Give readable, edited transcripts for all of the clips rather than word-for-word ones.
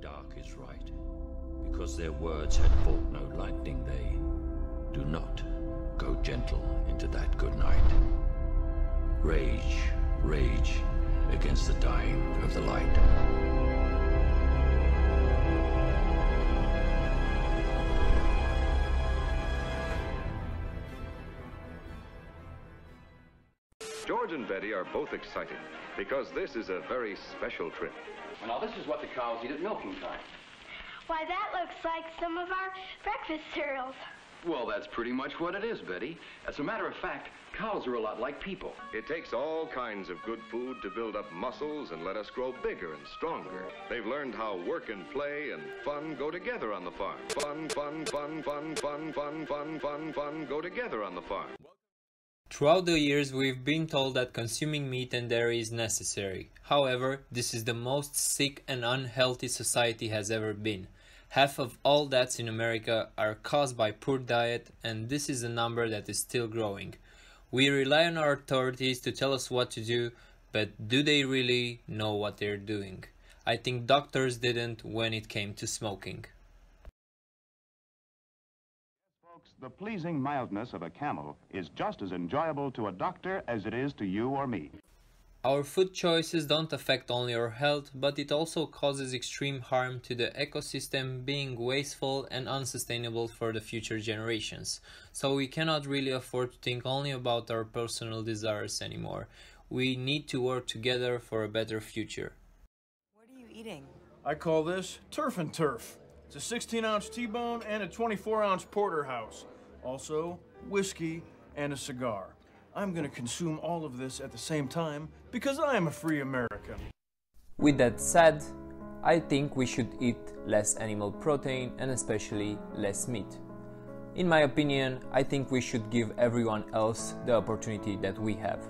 dark is right. Because their words had fought no lightning, they do not go gentle into that good night. Rage, rage against the dying of the light. George and Betty are both excited because this is a very special trip. Well, now, this is what the cows eat at milking time. Why, that looks like some of our breakfast cereals. Well, that's pretty much what it is, Betty. As a matter of fact, cows are a lot like people. It takes all kinds of good food to build up muscles and let us grow bigger and stronger. They've learned how work and play and fun go together on the farm. Fun, fun, fun, fun, fun, fun, fun, fun, fun go together on the farm. Throughout the years, we've been told that consuming meat and dairy is necessary. However, this is the most sick and unhealthy society has ever been. Half of all deaths in America are caused by poor diet, and this is a number that is still growing. We rely on our authorities to tell us what to do, but do they really know what they're doing? I think doctors didn't when it came to smoking. The pleasing mildness of a camel is just as enjoyable to a doctor as it is to you or me. Our food choices don't affect only our health, but it also causes extreme harm to the ecosystem, being wasteful and unsustainable for the future generations. So we cannot really afford to think only about our personal desires anymore. We need to work together for a better future. What are you eating? I call this Turf and Turf. It's a 16-ounce T-bone and a 24-ounce porterhouse. Also, whiskey and a cigar. I'm gonna consume all of this at the same time because I am a free American. With that said, I think we should eat less animal protein and especially less meat. In my opinion, I think we should give everyone else the opportunity that we have.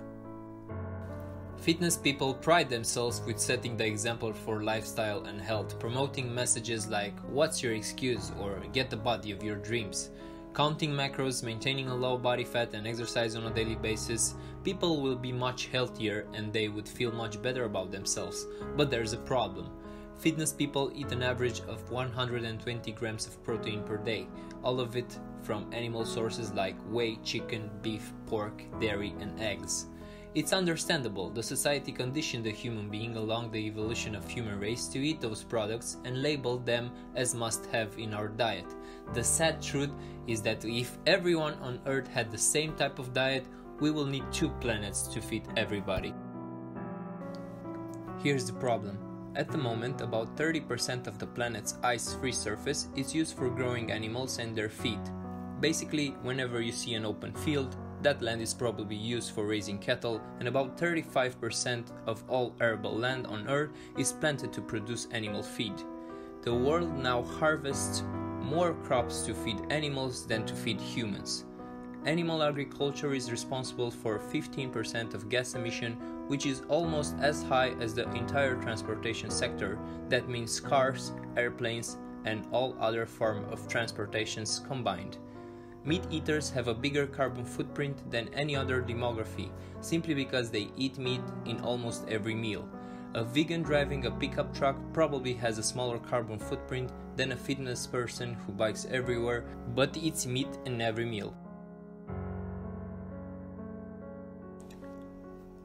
Fitness people pride themselves with setting the example for lifestyle and health, promoting messages like "what's your excuse" or "get the body of your dreams." Counting macros, maintaining a low body fat and exercise on a daily basis, people will be much healthier and they would feel much better about themselves. But there's a problem. Fitness people eat an average of 120 grams of protein per day, all of it from animal sources like whey, chicken, beef, pork, dairy and eggs. It's understandable, the society conditioned the human being along the evolution of human race to eat those products and label them as must-have in our diet. The sad truth is that if everyone on Earth had the same type of diet, we will need 2 planets to feed everybody. Here's the problem. At the moment, about 30% of the planet's ice-free surface is used for growing animals and their feed. Basically, whenever you see an open field, that land is probably used for raising cattle, and about 35% of all arable land on Earth is planted to produce animal feed. The world now harvests more crops to feed animals than to feed humans. Animal agriculture is responsible for 15% of gas emission, which is almost as high as the entire transportation sector. That means cars, airplanes, and all other forms of transportations combined. Meat eaters have a bigger carbon footprint than any other demography, simply because they eat meat in almost every meal. A vegan driving a pickup truck probably has a smaller carbon footprint than a fitness person who bikes everywhere but eats meat in every meal.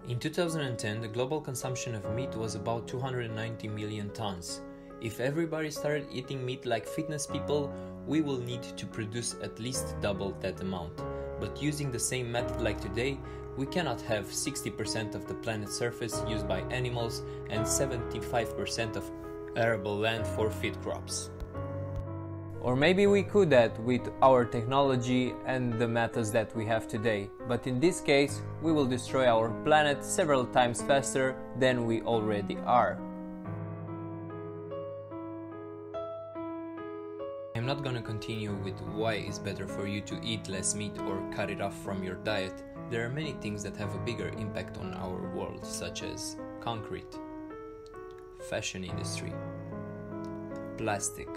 In 2010, the global consumption of meat was about 290 million tons. If everybody started eating meat like fitness people, we will need to produce at least double that amount. But using the same method like today, we cannot have 60% of the planet's surface used by animals and 75% of arable land for feed crops. Or maybe we could that with our technology and the methods that we have today, but in this case, we will destroy our planet several times faster than we already are. I'm not gonna continue with why it's better for you to eat less meat or cut it off from your diet. There are many things that have a bigger impact on our world, such as concrete, fashion industry, plastic,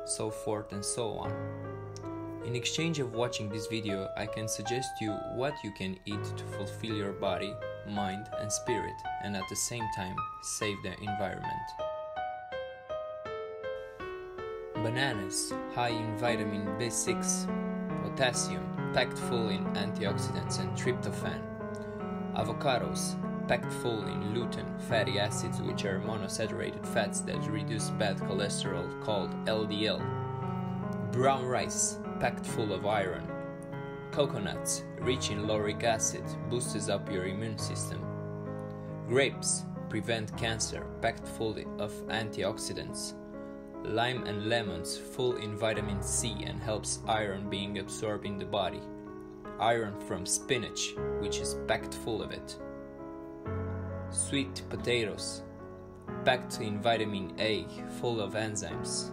so forth and so on. In exchange of watching this video, I can suggest you what you can eat to fulfill your body, mind and spirit, and at the same time save the environment. Bananas, high in vitamin B6, potassium, packed full in antioxidants and tryptophan. Avocados, packed full in lutein, fatty acids, which are monosaturated fats that reduce bad cholesterol, called LDL. Brown rice, packed full of iron. Coconuts, rich in lauric acid, boosts up your immune system. Grapes, prevent cancer, packed full of antioxidants. Lime and lemons, full in vitamin C and helps iron being absorbed in the body. Iron from spinach, which is packed full of it. Sweet potatoes, packed in vitamin A, full of enzymes.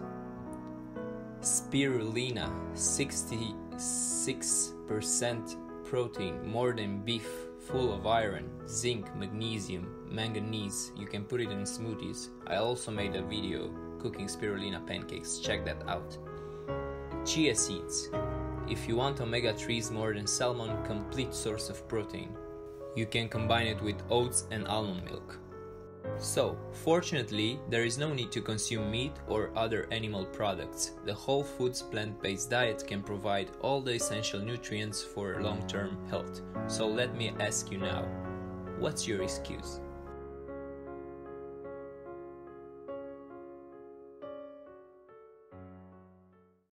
Spirulina, 66% protein, more than beef, full of iron, zinc, magnesium, manganese. You can put it in smoothies. I also made a video cooking spirulina pancakes, check that out. Chia seeds. If you want omega-3s more than salmon, complete source of protein. You can combine it with oats and almond milk. So, fortunately, there is no need to consume meat or other animal products. The whole foods plant-based diet can provide all the essential nutrients for long-term health. So let me ask you now, what's your excuse?